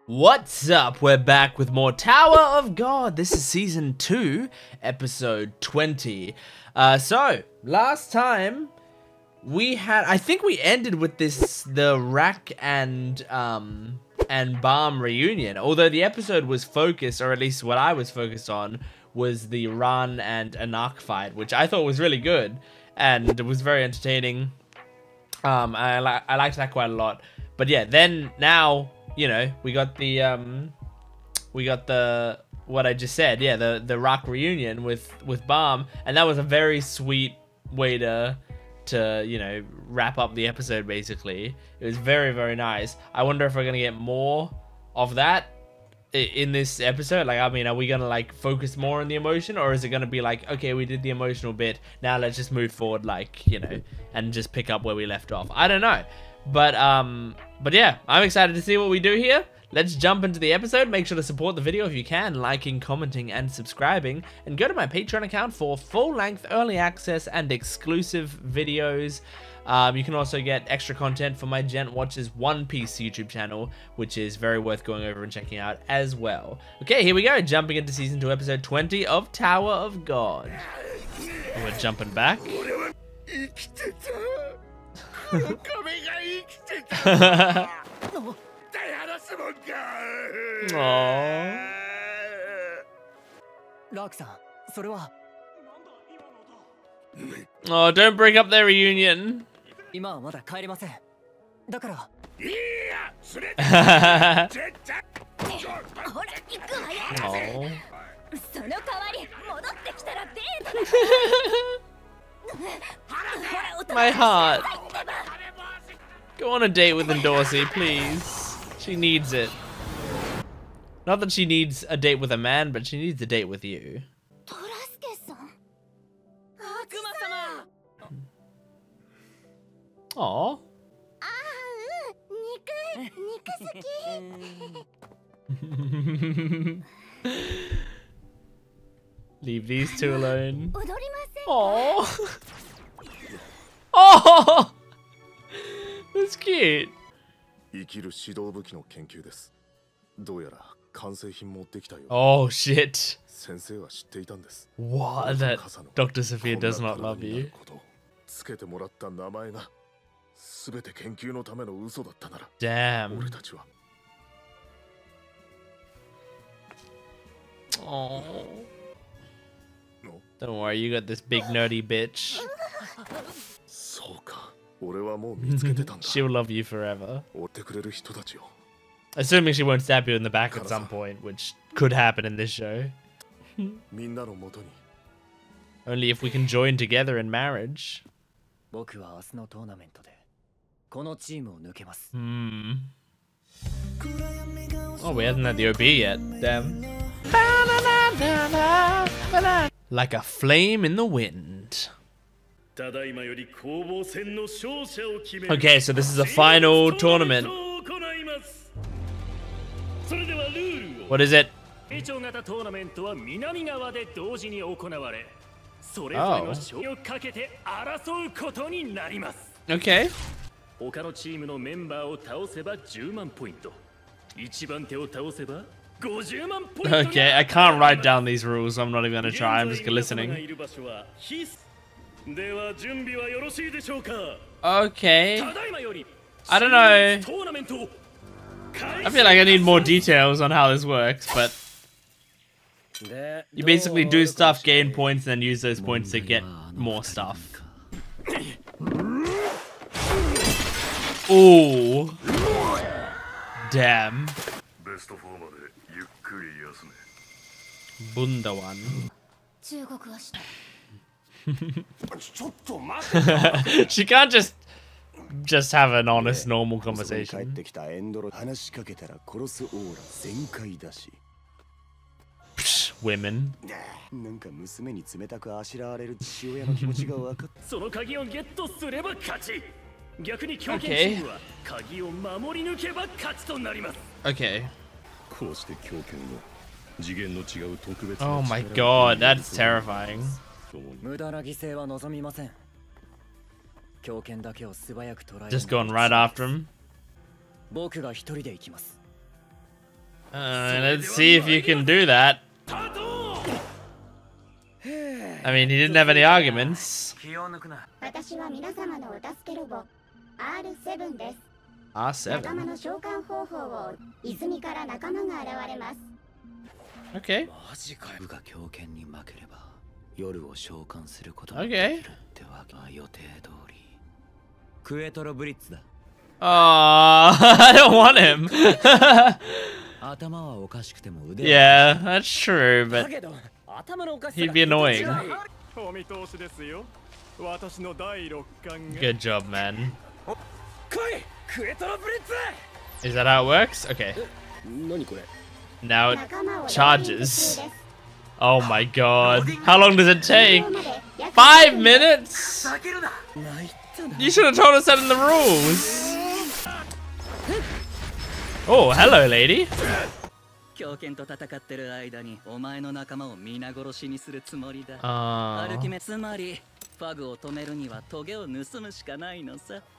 What's up? We're back with more Tower of God. This is season 2, episode 20. So last time we had, I think we ended with the Rack and Balm reunion. Although the episode was focused, or at least what I was focused on, was the Ran and Anak fight, which I thought was really good and it was very entertaining. I liked that quite a lot. But yeah, then now, you know, we got the what I just said, yeah, the rock reunion with Balm, and that was a very sweet way to you know, wrap up the episode. Basically, it was very, very nice. I wonder if we're gonna get more of that in this episode. Like, I mean, are we gonna like focus more on the emotion, or is it gonna be like, okay, we did the emotional bit, now let's just move forward, like, you know, and just pick up where we left off? I don't know. But yeah, I'm excited to see what we do here. Let's jump into the episode. Make sure to support the video if you can, liking, commenting, and subscribing. And go to my Patreon account for full-length early access and exclusive videos. You can also get extra content from my Jent Watches One Piece YouTube channel, which is very worth going over and checking out as well. Okay, here we go. Jumping into Season 2, Episode 20 of Tower of God. We're jumping back. Oh, don't break up their reunion. Oh. My heart. Go on a date with Endorsi, please. She needs it. Not that she needs a date with a man, but she needs a date with you. Aww. Leave these two alone. Aww. Oh! That's cute. Oh shit. What? That Dr. Sophia does not love you. Damn. Oh. Don't worry, you got this big nerdy bitch. She'll love you forever. Assuming she won't stab you in the back at some point, which could happen in this show. Only if we can join together in marriage. Oh, we haven't had the OB yet. Damn. Like a flame in the wind. Okay, so this is a final tournament. What is it? Oh. Okay. Okay, I can't write down these rules, so I'm not even gonna try. I'm just listening. Okay. I don't know. I feel like I need more details on how this works, but you basically do stuff, gain points, then use those points to get more stuff. Ooh. Damn. Bundawan. She can't just have an honest, normal conversation. Psh, women. Okay. Okay. Oh my god, that's terrifying. Just going right after him. Let's see if you can do that. I mean, he didn't have any arguments. R7. Okay. Okay. Oh, I don't want him. Yeah, that's true, but he'd be annoying. Good job, man. Is that how it works? Okay. Now it charges. Oh my god. How long does it take? 5 minutes? You should have told us that in the rules. Oh, hello, lady.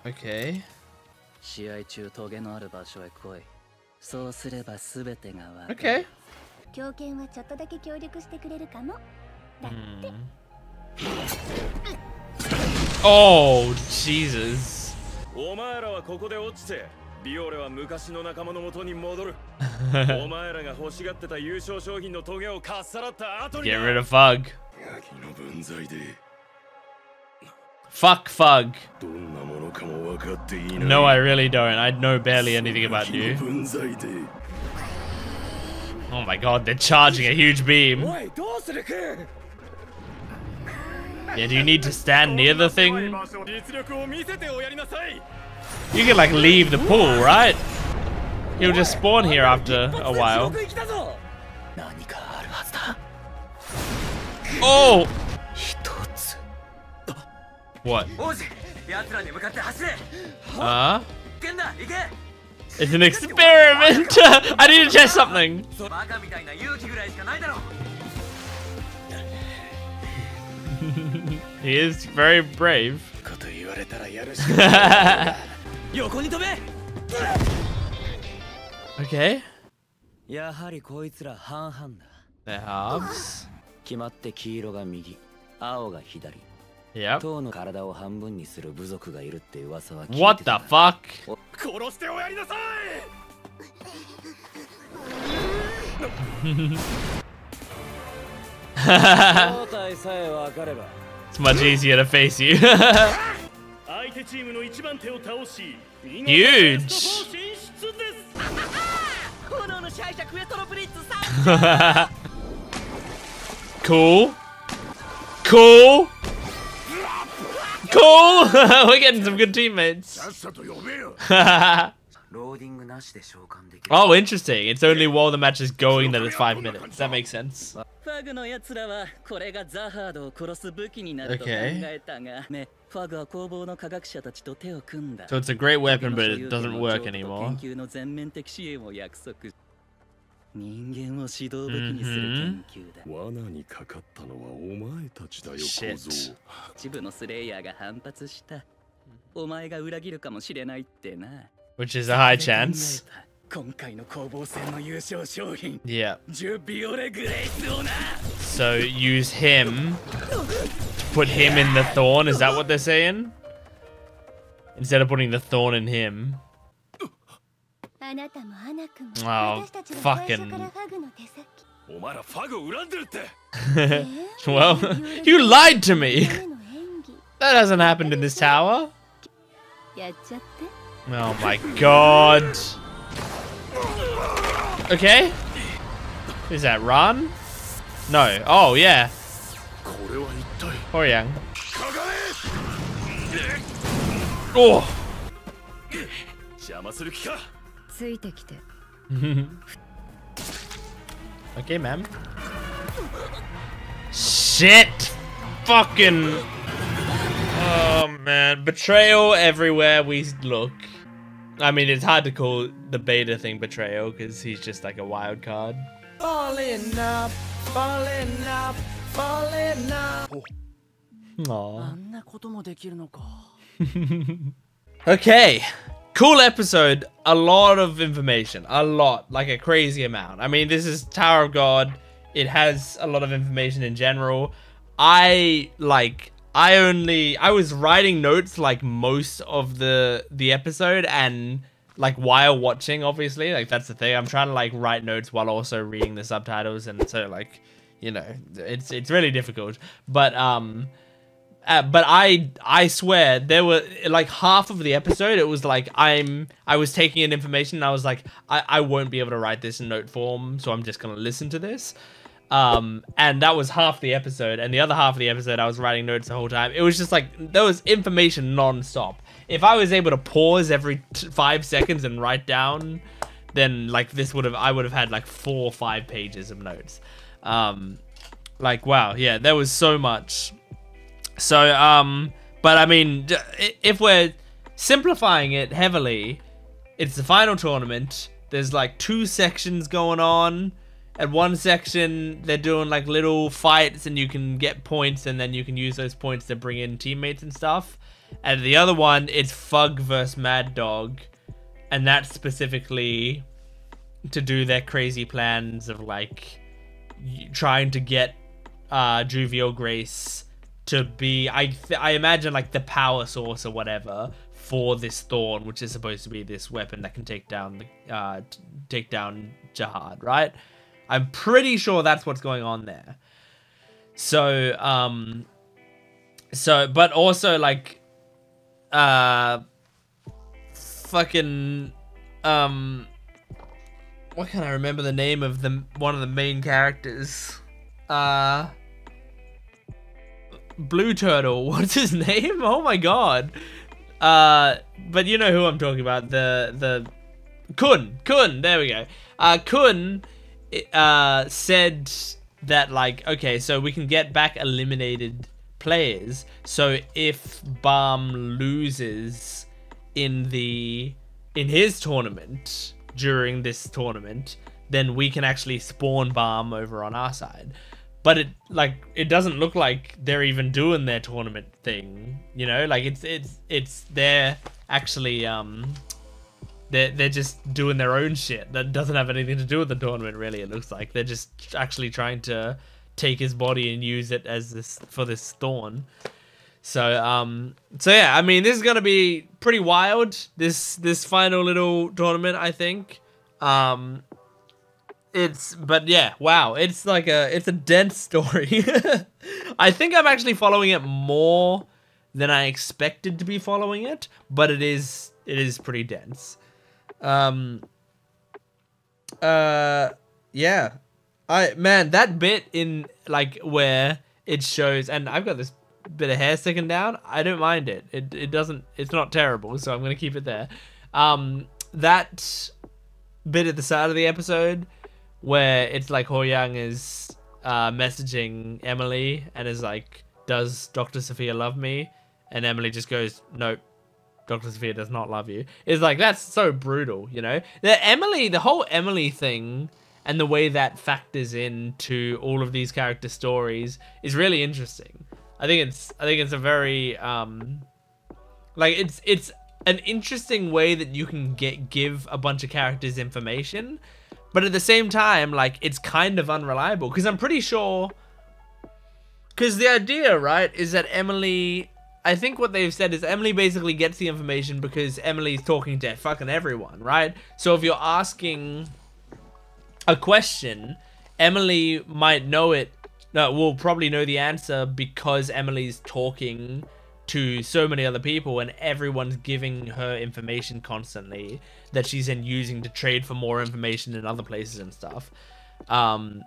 Okay. Okay. Oh, Jesus. Get rid of Fug. Fuck Fug. No, I really don't. I know barely anything about you. Oh my god, they're charging a huge beam. Yeah, do you need to stand near the thing? You can like leave the pool, right? He'll just spawn here after a while. Oh! What? It's an experiment! I need to test something! He is very brave. Okay. They're halves. Yep. What the fuck? It's much easier to face you. Huge. Cool. Cool. Cool. We're getting some good teammates. Oh, interesting. It's only while the match is going that it's 5 minutes. That makes sense. Okay. So it's a great weapon, but it doesn't work anymore. Shit. Which is a high chance. Yeah. So use him to put him in the thorn. Is that what they're saying? Instead of putting the thorn in him. Oh, fucking. Well, you lied to me. That hasn't happened in this tower. Oh my god. Okay. Is that Ran? No. Oh, yeah. Horyang. Oh. Okay, ma'am. Shit. Fucking. Oh, man. Betrayal everywhere we look. I mean, it's hard to call the beta thing Betrayal because he's just like a wild card. Falling up, falling up, falling up. Aww. Okay. Cool episode. A lot of information. A lot. Like a crazy amount. I mean, this is Tower of God. It has a lot of information in general. I was writing notes like most of the episode, and like while watching, obviously, like that's the thing. I'm trying to like write notes while also reading the subtitles, and so like, you know, it's really difficult. But I swear there were like half of the episode. It was like I was taking in information, and I was like, I won't be able to write this in note form, so I'm just gonna listen to this. And that was half the episode, and the other half of the episode I was writing notes the whole time. It was just like there was information non-stop. If I was able to pause every 5 seconds and write down, then like I would have had like 4 or 5 pages of notes. Like wow, yeah, there was so much. So but I mean, if we're simplifying it heavily, it's the final tournament. There's like 2 sections going on. At one section, they're doing like little fights, and you can get points, and then you can use those points to bring in teammates and stuff. And the other one, it's Fug versus Mad Dog, and that's specifically to do their crazy plans of like trying to get Jovial Grace to be, I imagine, like the power source or whatever for this thorn, which is supposed to be this weapon that can take down Jihad, right? I'm pretty sure that's what's going on there. So, but also like, fucking, what can I remember the name of one of the main characters? Blue Turtle, what's his name? Oh my god. But you know who I'm talking about, the Khun, there we go. Khun said that like, okay, so we can get back eliminated players, so if Balm loses in his tournament during this tournament, then we can actually spawn Balm over on our side. But it doesn't look like they're even doing their tournament thing, you know, like it's they're actually they're just doing their own shit that doesn't have anything to do with the tournament, really. It looks like they're just actually trying to take his body and use it as this thorn. So yeah, I mean, this is gonna be pretty wild, this final little tournament, I think. But yeah, wow, it's a dense story. I think I'm actually following it more than I expected to be following it, but it is pretty dense. Yeah, man, that bit in like where it shows, and I've got this bit of hair sticking down, I don't mind it. It's not terrible, so I'm gonna keep it there. That bit at the start of the episode where it's like Ho-Yang is messaging Emily and is like, does Dr. Sophia love me? And Emily just goes, nope, Dr. Sophia does not love you. It's like, that's so brutal, you know? The whole Emily thing and the way that factors into all of these character stories is really interesting. I think it's a very like it's an interesting way that you can give a bunch of characters information, but at the same time, like, it's kind of unreliable, because I'm pretty sure, because the idea, right, is that Emily, I think what they've said is Emily basically gets the information because Emily's talking to fucking everyone, right? So if you're asking a question, Emily might know it, will probably know the answer because Emily's talking to so many other people and everyone's giving her information constantly that she's then using to trade for more information in other places and stuff. But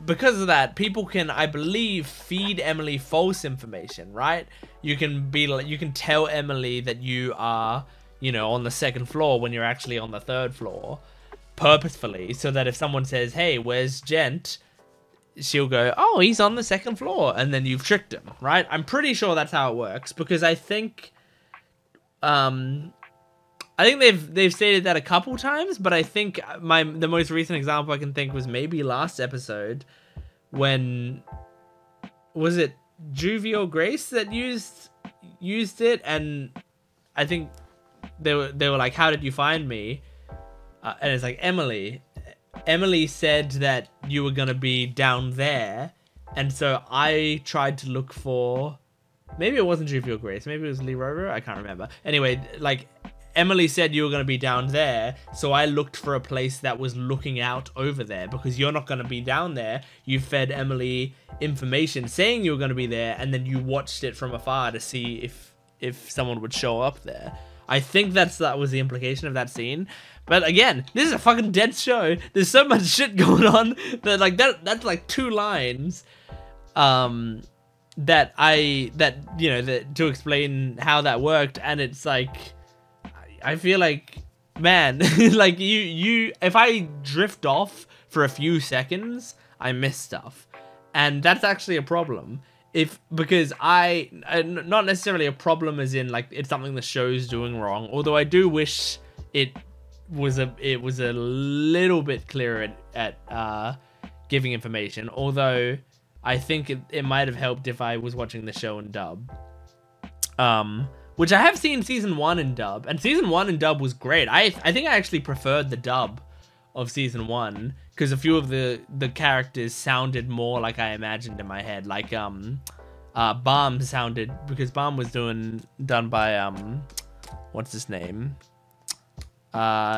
because of that, people can, I believe, feed Emily false information, right? You can tell Emily that you are, you know, on the 2nd floor when you're actually on the 3rd floor purposefully, so that if someone says, hey, where's Jent? She'll go, oh, he's on the 2nd floor, and then you've tricked him, right? I'm pretty sure that's how it works, because I think they've stated that a couple times, but I think the most recent example I can think was maybe last episode, when, was it Jovial Grace that used it, and they were like, how did you find me? And it's like, Emily said that you were gonna be down there, and so I tried to look for, maybe it wasn't Trivial Grace, maybe it was Lee Roro, I can't remember. Anyway, like, Emily said you were gonna be down there, so I looked for a place that was looking out over there, because you're not gonna be down there. You fed Emily information saying you were gonna be there, and then you watched it from afar to see if someone would show up there. I think that was the implication of that scene. But again, this is a fucking dense show. There's so much shit going on that like that's like 2 lines that to explain how that worked, and it's like I feel like, man, like you if I drift off for a few seconds, I miss stuff. And that's actually a problem. Because not necessarily a problem as in like it's something the show's doing wrong, although I do wish it was a little bit clearer at giving information, although I think it might have helped if I was watching the show in dub, which I have seen season 1 in dub, and season 1 in dub was great. I think I actually preferred the dub of season 1 because a few of the characters sounded more like I imagined in my head, like Balm sounded, because Balm was done by what's his name,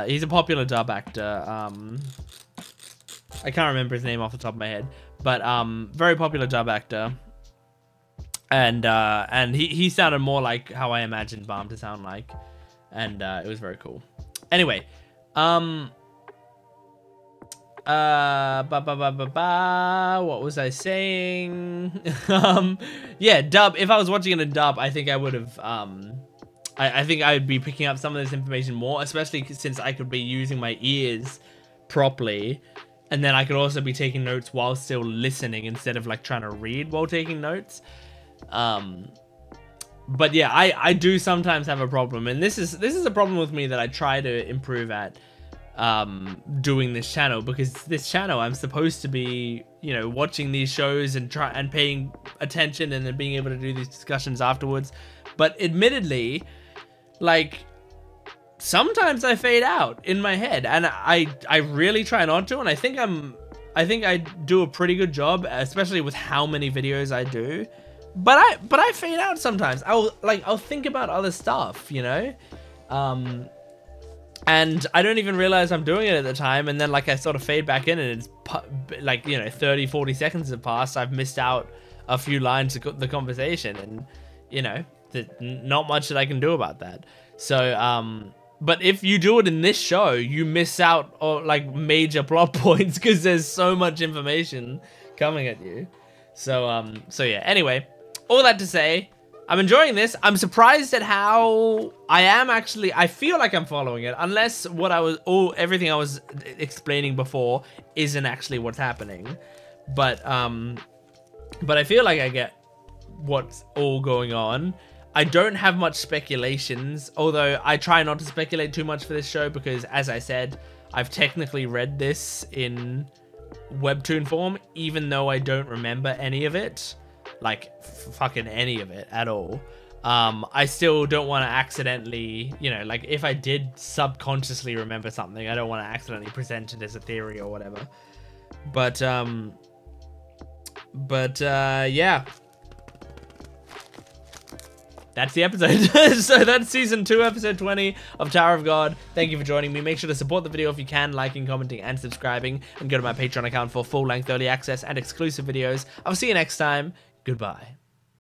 he's a popular dub actor, I can't remember his name off the top of my head, but very popular dub actor, and he sounded more like how I imagined Balm to sound like, and it was very cool. Anyway, what was I saying? Yeah, dub. If I was watching it in dub, I think I would have, I think I would be picking up some of this information more, especially since I could be using my ears properly, and then I could also be taking notes while still listening instead of like trying to read while taking notes. But yeah, I do sometimes have a problem, and this is a problem with me that I try to improve at doing this channel, because this channel I'm supposed to be, you know, watching these shows and paying attention and then being able to do these discussions afterwards. But admittedly, like, sometimes I fade out in my head, and I really try not to, and I think I do a pretty good job, especially with how many videos I do. But I fade out sometimes. I'll think about other stuff, you know? And I don't even realize I'm doing it at the time, and then like I sort of fade back in, and it's like, you know, 30-40 seconds have passed. I've missed out a few lines of the conversation, and you know, not much that I can do about that. So but if you do it in this show, you miss out on like major plot points because there's so much information coming at you. So so yeah, anyway, all that to say, I'm enjoying this. I'm surprised at how I feel like I'm following it, unless everything I was explaining before isn't actually what's happening. But I feel like I get what's all going on. I don't have much speculations, although I try not to speculate too much for this show because, as I said, I've technically read this in webtoon form, even though I don't remember any of it. Like, fucking any of it at all. I still don't want to accidentally, you know, like, if I did subconsciously remember something, I don't want to accidentally present it as a theory or whatever. But yeah. That's the episode. So that's season 2, episode 20 of Tower of God. Thank you for joining me. Make sure to support the video if you can, liking, commenting, and subscribing. And go to my Patreon account for full-length early access and exclusive videos. I'll see you next time. Goodbye.